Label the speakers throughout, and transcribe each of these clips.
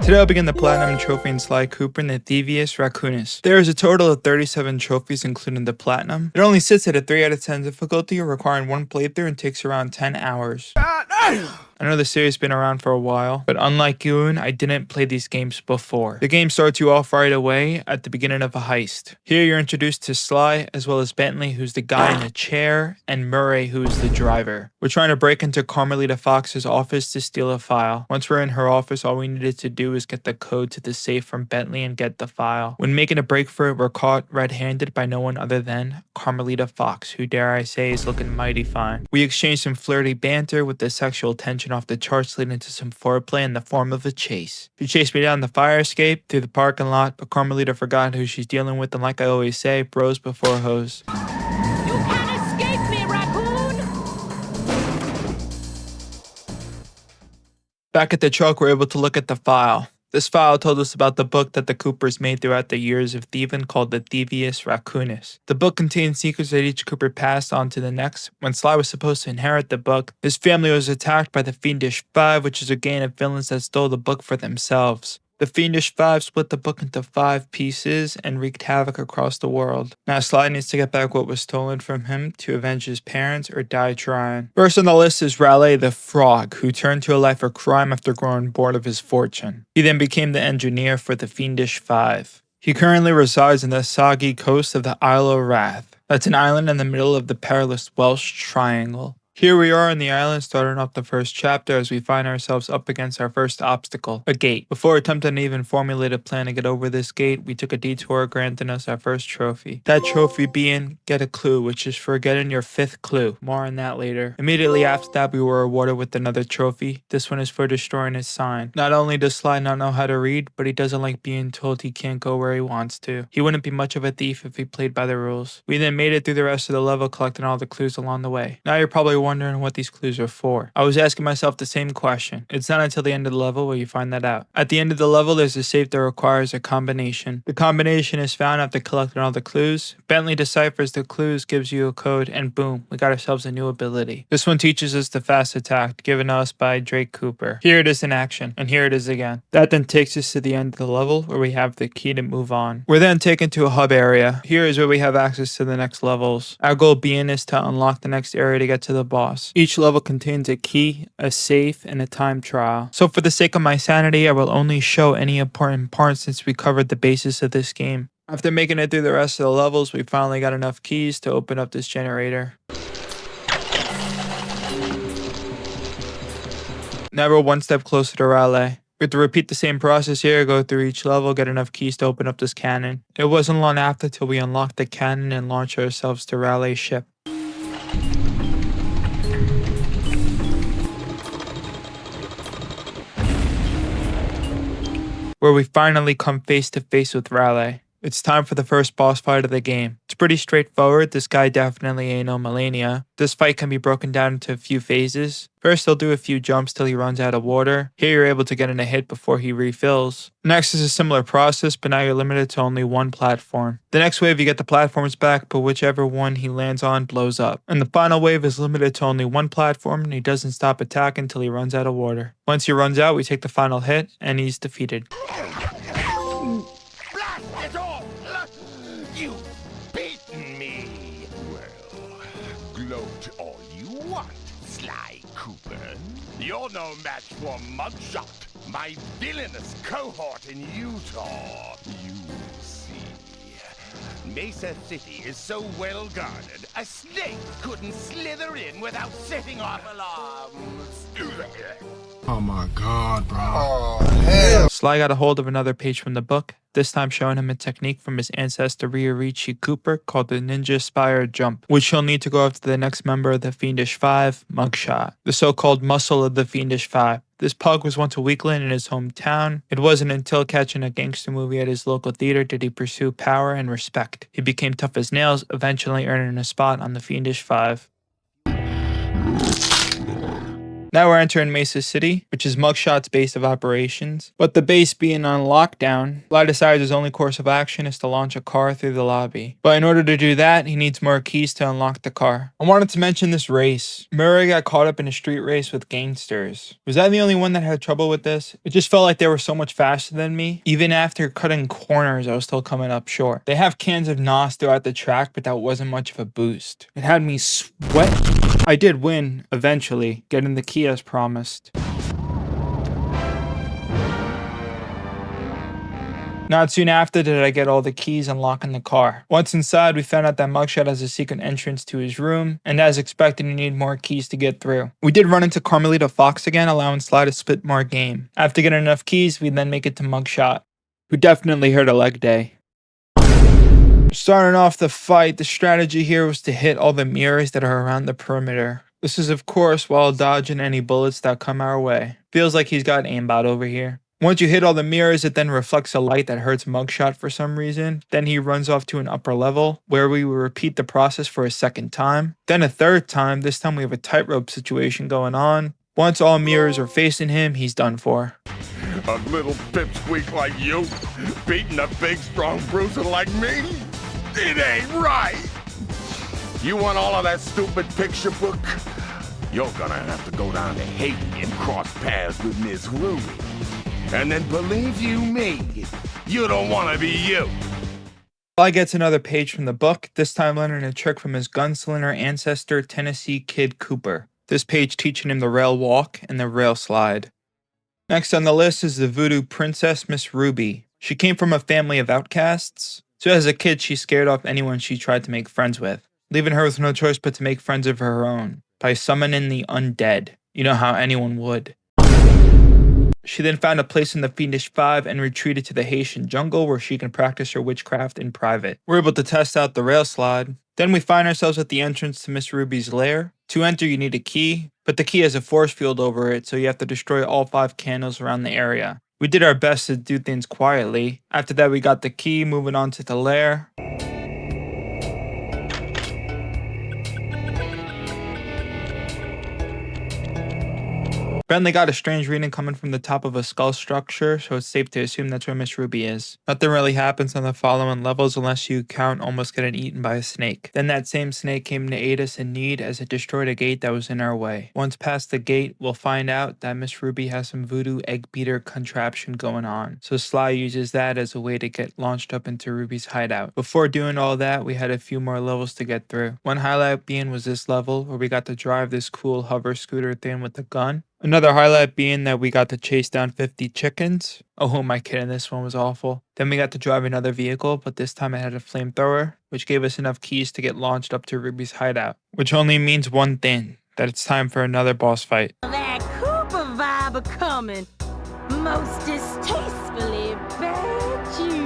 Speaker 1: Today I'll begin the Platinum Trophy in Sly Cooper and the Thievius Raccoonus. There is a total of 37 trophies including the Platinum. It only sits at a 3 out of 10 difficulty, requiring one playthrough and takes around 10 hours. I know the series has been around for a while, but unlike Yoon, I didn't play these games before. The game starts you off right away at the beginning of a heist. Here you're introduced to Sly, as well as Bentley, who's the guy in the chair, and Murray, who is the driver. We're trying to break into Carmelita Fox's office to steal a file. Once we're in her office, all we needed to do is get the code to the safe from Bentley and get the file. When making a break for it, we're caught red-handed by no one other than Carmelita Fox, who dare I say is looking mighty fine. We exchange some flirty banter with the sexual tension off the charts, leading to some foreplay in the form of a chase. She chased me down the fire escape through the parking lot, but Carmelita forgot who she's dealing with, and like I always say, bros before hoes.
Speaker 2: You can't escape me, Raccoon!
Speaker 1: Back at the truck, we're able to look at the file. This file told us about the book that the Coopers made throughout the years of thieving called the Thievius Raccoonus. The book contained secrets that each Cooper passed on to the next. When Sly was supposed to inherit the book, his family was attacked by the Fiendish Five, which is a gang of villains that stole the book for themselves. The Fiendish Five split the book into 5 pieces and wreaked havoc across the world. Now Sly needs to get back what was stolen from him to avenge his parents or die trying. First on the list is Raleigh the Frog, who turned to a life of crime after growing bored of his fortune. He then became the engineer for the Fiendish Five. He currently resides in the soggy coast of the Isle of Wrath. That's an island in the middle of the perilous Welsh Triangle. Here we are on the island, starting off the first chapter as we find ourselves up against our first obstacle, a gate. Before attempting to even formulate a plan to get over this gate, we took a detour, granting us our first trophy. That trophy being Get a Clue, which is for getting your 5th clue. More on that later. Immediately after that, we were awarded with another trophy. This one is for destroying his sign. Not only does Sly not know how to read, but he doesn't like being told he can't go where he wants to. He wouldn't be much of a thief if he played by the rules. We then made it through the rest of the level, collecting all the clues along the way. Now you're probably wondering what these clues are for. I was asking myself the same question. It's not until the end of the level where you find that out. At the end of the level, there's a safe that requires a combination. The combination is found after collecting all the clues. Bentley deciphers the clues, gives you a code, and boom, we got ourselves a new ability. This one teaches us the fast attack, given to us by Drake Cooper. Here it is in action, and here it is again. That then takes us to the end of the level, where we have the key to move on. We're then taken to a hub area. Here is where we have access to the next levels. Our goal being is to unlock the next area to get to the boss. Each level contains a key, a safe, and a time trial. So for the sake of my sanity, I will only show any important parts since we covered the basis of this game. After making it through the rest of the levels, we finally got enough keys to open up this generator. Now we're one step closer to Raleigh. We have to repeat the same process here, go through each level, get enough keys to open up this cannon. It wasn't long after till we unlocked the cannon and launched ourselves to Raleigh's ship. Where we finally come face to face with Raleigh. It's time for the first boss fight of the game. It's pretty straightforward. This guy definitely ain't no Melania. This fight can be broken down into a few phases. First, he'll do a few jumps till he runs out of water. Here you're able to get in a hit before he refills. Next is a similar process, but now you're limited to only one platform. The next wave you get the platforms back, but whichever one he lands on blows up. And the final wave is limited to only one platform, and he doesn't stop attacking until he runs out of water. Once he runs out, we take the final hit, and he's defeated.
Speaker 3: You've beaten me! Well, gloat all you want, Sly Cooper. You're no match for Mugshot, my villainous cohort in Utah. You'll see. Mesa City is so well guarded, a snake couldn't slither in without setting off alarms.
Speaker 4: Oh my god, bro.
Speaker 5: Oh, hell.
Speaker 1: Sly got a hold of another page from the book, this time showing him a technique from his ancestor Ryorichi Cooper called the Ninja Spire Jump, which he'll need to go after the next member of the Fiendish Five, Mugshot, the so-called muscle of the Fiendish Five. This pug was once a weakling in his hometown. It wasn't until catching a gangster movie at his local theater did he pursue power and respect. He became tough as nails, eventually earning a spot on the Fiendish Five. Now we're entering Mesa City, which is Mugshot's base of operations. But the base being on lockdown, Sly decides his only course of action is to launch a car through the lobby. But in order to do that, he needs more keys to unlock the car. I wanted to mention this race. Murray got caught up in a street race with gangsters. Was I the only one that had trouble with this? It just felt like they were so much faster than me. Even after cutting corners, I was still coming up short. They have cans of NOS throughout the track, but that wasn't much of a boost. It had me sweat. I did win, eventually, getting the key as promised. Not soon after did I get all the keys unlocking the car. Once inside, we found out that Mugshot has a secret entrance to his room, and as expected, you need more keys to get through. We did run into Carmelita Fox again, allowing Sly to spit more game. After getting enough keys, we then make it to Mugshot, who definitely heard a leg day. Starting off the fight, the strategy here was to hit all the mirrors that are around the perimeter. This is of course while dodging any bullets that come our way. Feels like he's got aimbot over here. Once you hit all the mirrors, it then reflects a light that hurts Mugshot for some reason. Then he runs off to an upper level, where we will repeat the process for a second time. Then a third time, this time we have a tightrope situation going on. Once all mirrors are facing him, he's done for.
Speaker 3: A little pipsqueak like you, beating a big, strong bruiser like me? It ain't right! You want all of that stupid picture book? You're gonna have to go down to Haiti and cross paths with Miss Ruby. And then believe you me, you don't want to be you.
Speaker 1: Sly gets another page from the book, this time learning a trick from his gunslinger ancestor, Tennessee Kid Cooper. This page teaching him the rail walk and the rail slide. Next on the list is the voodoo princess, Miss Ruby. She came from a family of outcasts, so as a kid she scared off anyone she tried to make friends with, leaving her with no choice but to make friends of her own, by summoning the undead. You know how anyone would. She then found a place in the Fiendish Five and retreated to the Haitian jungle where she can practice her witchcraft in private. We're able to test out the rail slide. Then we find ourselves at the entrance to Miss Ruby's lair. To enter you need a key, but the key has a force field over it, so you have to destroy all 5 candles around the area. We did our best to do things quietly. After that we got the key, moving on to the lair. Bentley got a strange reading coming from the top of a skull structure, so it's safe to assume that's where Miss Ruby is. Nothing really happens on the following levels unless you count almost getting eaten by a snake. Then that same snake came to aid us in need as it destroyed a gate that was in our way. Once past the gate, we'll find out that Miss Ruby has some voodoo egg beater contraption going on. So Sly uses that as a way to get launched up into Ruby's hideout. Before doing all that, we had a few more levels to get through. One highlight being was this level where we got to drive this cool hover scooter thing with the gun. Another highlight being that we got to chase down 50 chickens. Oh, who am I kidding? This one was awful. Then we got to drive another vehicle, but this time it had a flamethrower, which gave us enough keys to get launched up to Ruby's hideout. Which only means one thing, that it's time for another boss fight.
Speaker 2: That Cooper vibe coming. Most distastefully bad juju.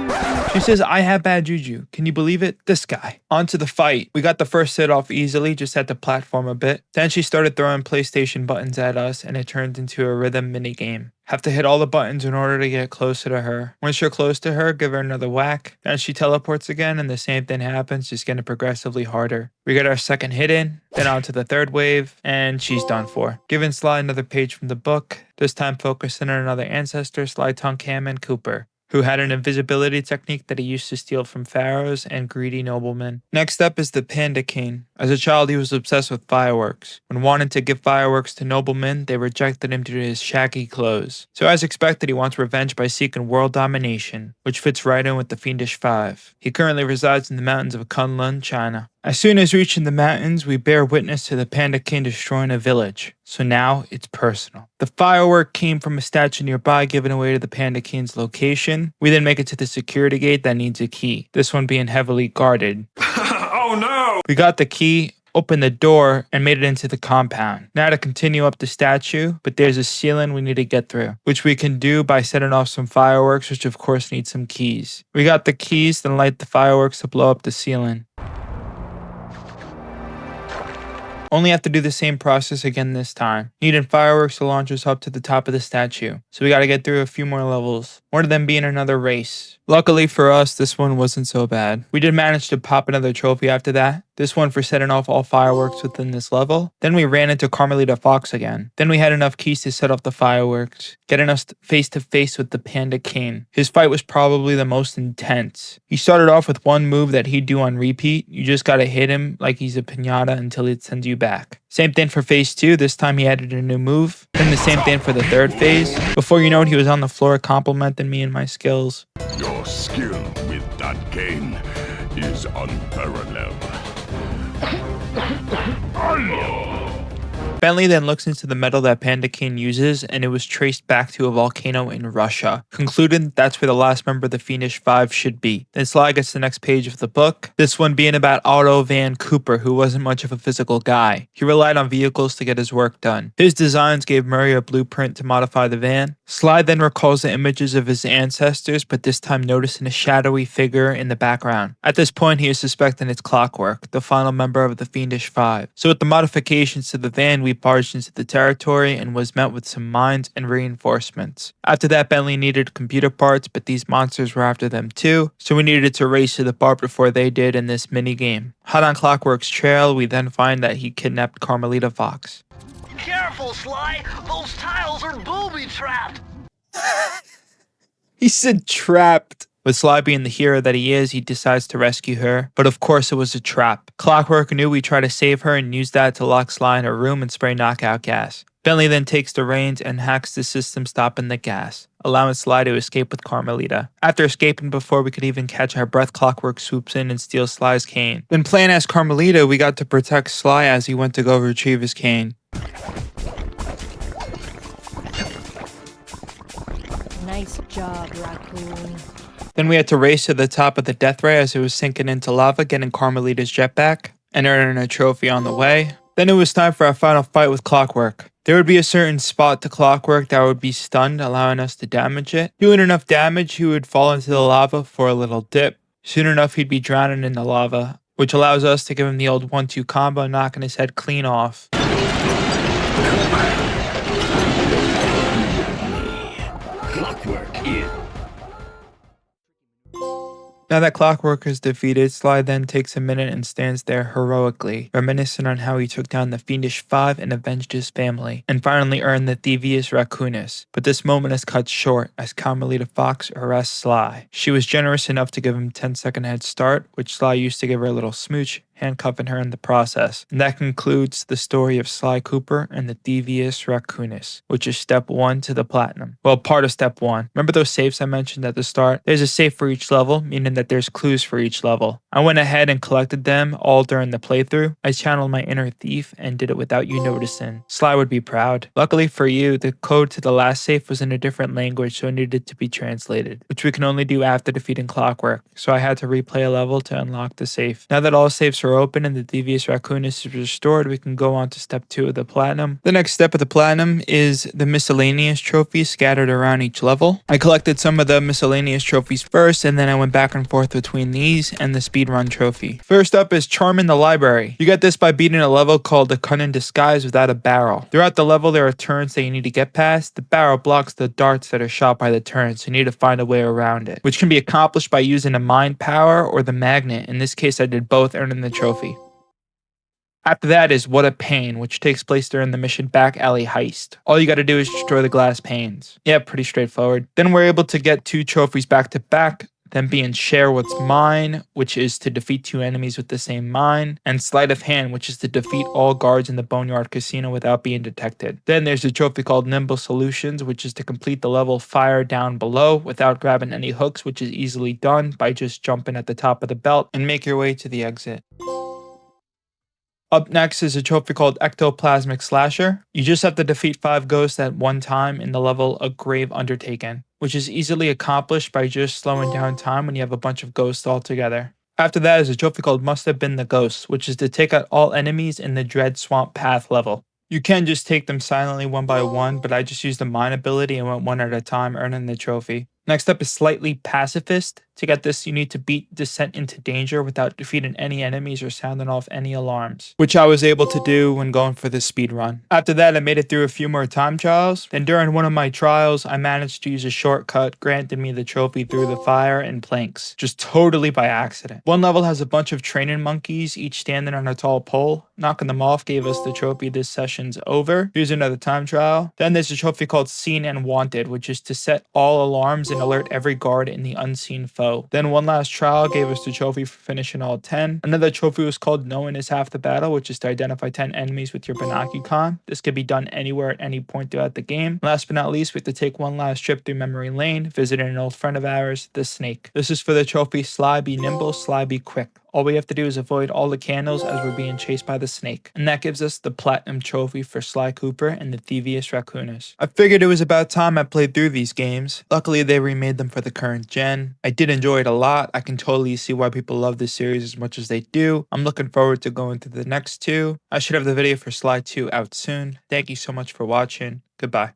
Speaker 1: She says, I have bad juju. Can you believe it? This guy. On to the fight. We got the first hit off easily, just had to platform a bit. Then she started throwing PlayStation buttons at us, and it turned into a rhythm minigame. Have to hit all the buttons in order to get closer to her. Once you're close to her, give her another whack. Then she teleports again, and the same thing happens, just getting progressively harder. We get our second hit in, then on to the third wave, and she's done for. Giving Sly another page from the book, this time focusing on another ancestor, Sly Tunkham Cooper, who had an invisibility technique that he used to steal from pharaohs and greedy noblemen. Next up is the Panda King. As a child, he was obsessed with fireworks. When wanting to give fireworks to noblemen, they rejected him due to his shaggy clothes. So as expected, he wants revenge by seeking world domination, which fits right in with the Fiendish Five. He currently resides in the mountains of Kunlun, China. As soon as reaching the mountains, we bear witness to the Panda King destroying a village. So now it's personal. The firework came from a statue nearby, giving away to the Panda King's location. We then make it to the security gate that needs a key, this one being heavily guarded.
Speaker 4: Oh no!
Speaker 1: We got the key, opened the door, and made it into the compound. Now to continue up the statue, but there's a ceiling we need to get through, which we can do by setting off some fireworks, which of course need some keys. We got the keys, then light the fireworks to blow up the ceiling. Only have to do the same process again this time. Needing fireworks to launch us up to the top of the statue. So we gotta get through a few more levels. One of them being another race. Luckily for us, this one wasn't so bad. We did manage to pop another trophy after that. this one for setting off all fireworks within this level. Then we ran into Carmelita Fox again. Then we had enough keys to set off the fireworks, getting us face to face with the Panda King. His fight was probably the most intense. He started off with one move that he'd do on repeat. You just gotta hit him like he's a piñata until it sends you back. Same thing for phase 2, this time he added a new move. Then the same thing for the third phase. Before you know it, he was on the floor complimenting me and my skills.
Speaker 3: Your skill with that cane is unparalleled.
Speaker 1: Bentley then looks into the metal that Panda King uses, and it was traced back to a volcano in Russia. Concluded that's where the last member of the Fiendish Five should be. Then Sly gets the next page of the book, this one being about Otto Van Cooper, who wasn't much of a physical guy. He relied on vehicles to get his work done. His designs gave Murray a blueprint to modify the van. Sly then recalls the images of his ancestors, but this time noticing a shadowy figure in the background. At this point, he is suspecting it's Clockwork, the final member of the Fiendish Five. So with the modifications to the van, we barged into the territory and was met with some mines and reinforcements. After that, Bentley needed computer parts, but these monsters were after them too, so we needed to race to the bar before they did in this mini-game. Hot on Clockwork's trail, we then find that he kidnapped Carmelita Fox.
Speaker 5: Careful, Sly! Those tiles are booby-trapped!
Speaker 1: He said trapped. With Sly being the hero that he is, he decides to rescue her, but of course it was a trap. Clockwork knew we'd try to save her and used that to lock Sly in her room and spray knockout gas. Bentley then takes the reins and hacks the system stopping the gas, allowing Sly to escape with Carmelita. After escaping before we could even catch our breath, Clockwork swoops in and steals Sly's cane. Then playing as Carmelita, we got to protect Sly as he went to go retrieve his cane.
Speaker 2: Nice job, Raccoon.
Speaker 1: Then we had to race to the top of the death ray as it was sinking into lava, getting Carmelita's jetpack and earning a trophy on the way. Then it was time for our final fight with Clockwork. There would be a certain spot to Clockwork that would be stunned, allowing us to damage it. Doing enough damage, he would fall into the lava for a little dip. Soon enough, he'd be drowning in the lava, which allows us to give him the old 1-2 combo, knocking his head clean off.
Speaker 3: Clockwork is.
Speaker 1: Now that Clockwork is defeated, Sly then takes a minute and stands there heroically, reminiscing on how he took down the Fiendish Five and avenged his family, and finally earned the Thievius Raccoonus. But this moment is cut short as Carmelita Fox arrests Sly. She was generous enough to give him a 10-second head start, which Sly used to give her a little smooch, handcuffing her in the process. And that concludes the story of Sly Cooper and the Thievius Raccoonus, which is step 1 to the platinum. Well, part of step 1. Remember those safes I mentioned at the start? There's a safe for each level, meaning that there's clues for each level. I went ahead and collected them all during the playthrough. I channeled my inner thief and did it without you noticing. Sly would be proud. Luckily for you, the code to the last safe was in a different language, so it needed to be translated, which we can only do after defeating Clockwork. So I had to replay a level to unlock the safe. Now that all safes are open and the Thievius Raccoonus is restored, we can go on to step 2 of the platinum. The next step of the platinum is the miscellaneous trophies scattered around each level. I collected some of the miscellaneous trophies first, and then I went back and forth between these and the speedrun trophy. First up is Charm in the Library. You get this by beating a level called the Cunning Disguise without a barrel. Throughout the level there are turns that you need to get past. The barrel blocks the darts that are shot by the turns, so you need to find a way around it, which can be accomplished by using a mind power or the magnet. In this case I did both, earning the trophy. After that is What a Pain, which takes place during the mission Back Alley Heist. All you gotta do is destroy the glass panes. Yeah, pretty straightforward. Then we're able to get 2 trophies back to back, them being Share What's Mine, which is to defeat 2 enemies with the same mine, and Sleight of Hand, which is to defeat all guards in the Boneyard Casino without being detected. Then there's a trophy called Nimble Solutions, which is to complete the level Fire Down Below without grabbing any hooks, which is easily done by just jumping at the top of the belt and make your way to the exit. Up next is a trophy called Ectoplasmic Slasher. You just have to defeat 5 ghosts at one time in the level A Grave Undertaken, which is easily accomplished by just slowing down time when you have a bunch of ghosts all together. After that is a trophy called Must Have Been the Ghosts, which is to take out all enemies in the Dread Swamp Path level. You can just take them silently one by one, but I just used the mine ability and went one at a time, earning the trophy. Next up is Slightly Pacifist. To get this, you need to beat Descent into Danger without defeating any enemies or sounding off any alarms, which I was able to do when going for this speed run. After that, I made it through a few more time trials. Then during one of my trials, I managed to use a shortcut, granting me the trophy through the fire and planks, just totally by accident. One level has a bunch of training monkeys, each standing on a tall pole. Knocking them off gave us the trophy this session's over. Here's another time trial. Then there's a trophy called Seen and Wanted, which is to set all alarms and alert every guard in the unseen foe. Then one last trial gave us the trophy for finishing all 10. Another trophy was called Knowing is Half the Battle, which is to identify 10 enemies with your binocular. This could be done anywhere at any point throughout the game. Last but not least, we have to take one last trip through memory lane, visiting an old friend of ours, the Snake. This is for the trophy Sly Be Nimble, Sly Be Quick. All we have to do is avoid all the candles as we're being chased by the snake. And that gives us the platinum trophy for Sly Cooper and the Thievius Raccoonus. I figured it was about time I played through these games. Luckily, they remade them for the current gen. I did enjoy it a lot. I can totally see why people love this series as much as they do. I'm looking forward to going through the next two. I should have the video for Sly 2 out soon. Thank you so much for watching. Goodbye.